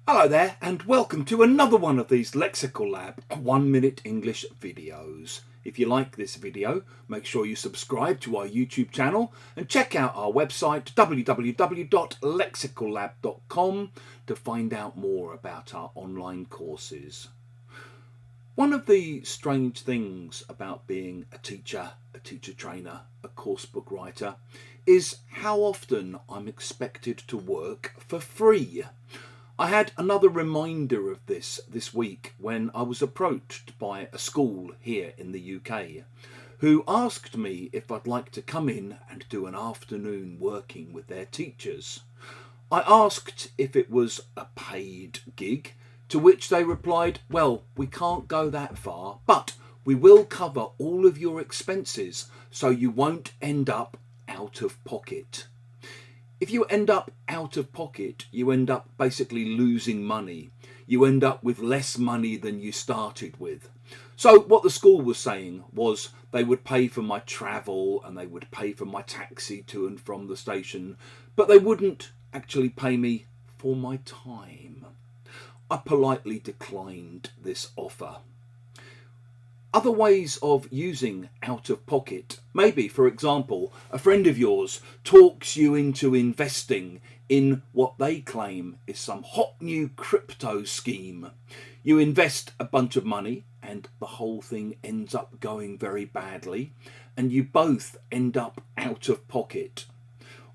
Hello there and welcome to another one of these Lexical Lab 1 minute English videos. If you like this video, make sure you subscribe to our YouTube channel and check out our website www.lexicallab.com to find out more about our online courses. One of the strange things about being a teacher trainer, a course book writer, is how often I'm expected to work for free. I had another reminder of this week when I was approached by a school here in the UK who asked me if I'd like to come in and do an afternoon working with their teachers. I asked if it was a paid gig, to which they replied, well, we can't go that far, but we will cover all of your expenses so you won't end up out of pocket. If you end up out of pocket, you end up basically losing money. You end up with less money than you started with. So what the school was saying was they would pay for my travel and they would pay for my taxi to and from the station, but they wouldn't actually pay me for my time. I politely declined this offer. Other ways of using out of pocket, maybe, for example, a friend of yours talks you into investing in what they claim is some hot new crypto scheme. You invest a bunch of money and the whole thing ends up going very badly and you both end up out of pocket.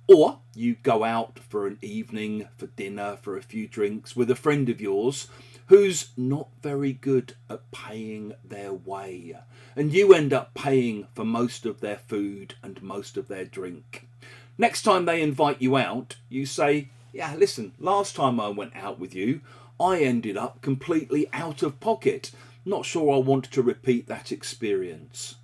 Or you go out for an evening, for dinner, for a few drinks with a friend of yours who's not very good at paying their way. And you end up paying for most of their food and most of their drink. Next time they invite you out, you say, yeah, listen, last time I went out with you, I ended up completely out of pocket. Not sure I want to repeat that experience.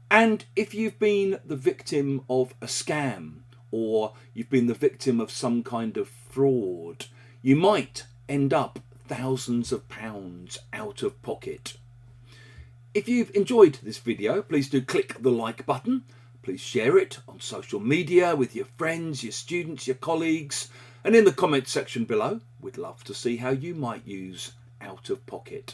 And if you've been the victim of a scam, or you've been the victim of some kind of fraud, you might end up thousands of pounds out of pocket. If you've enjoyed this video, please do click the like button. Please share it on social media with your friends, your students, your colleagues, and in the comments section below, we'd love to see how you might use out of pocket.